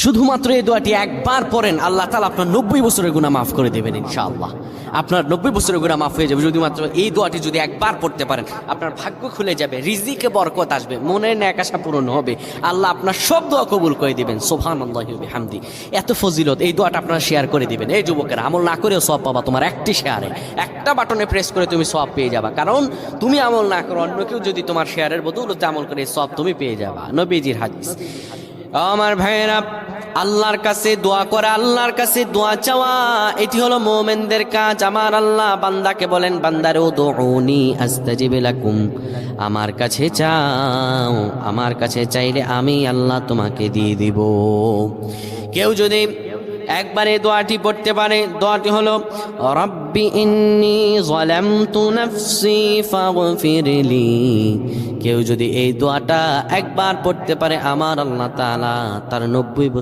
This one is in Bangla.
শুধুমাত্র এই দোয়াটি একবার পড়েন, আল্লাহ তাআলা আপনার 90 বছরের গুনাহ মাফ করে দেবেন ইনশাআল্লাহ। আপনার 90 বছরের গুনাহ মাফ হয়ে যাবে শুধুমাত্র এই দোয়াটি যদি একবার পড়তে পারেন। আপনার ভাগ্য খুলে যাবে, রিজিকে বরকত আসবে, মনের ন্যাক আশা পূরণ হবে, আল্লাহ আপনার সব দোয়া কবুল করে দিবেন। সুবহানাল্লাহি ওয়া বিহামদি। এত ফজিলত, এই দোয়াটা আপনারা শেয়ার করে দিবেন। এই যুবকেরা, আমল না করেও সওয়াব পাবা। তোমার একটি শেয়ারে, একটা বাটনে প্রেস করে তুমি সওয়াব পেয়ে যাবা। কারণ তুমি আমল না করো, অন্য কেউ যদি তোমার শেয়ারের বদৌলতে আমল করে, সওয়াব তুমি পেয়ে যাবা। নবীজির হাদিস। আমার ভাইয়েরা, আল্লাহর কাছে দোয়া করা, আল্লাহর কাছে দোয়া চাওয়া, এটি হলো মুমিনদের কাজ। আমার আল্লাহ বান্দাকে বলেন, বান্দারে উদউনি আস্তাজিব লাকুম, আমার কাছে চাও, আমার কাছে চাইলে আমি আল্লাহ তোমাকে দিয়ে দিব। কেউ যদি একবারে দোয়াটি পড়তে পারে, দোয়াটি হলো রব্বি ইন্নী যালামতু নাফসি ফাগফিরলি। কেউ যদি এই দোয়াটা একবার পড়তে পারে, আমার আল্লাহ তাআলা তার 90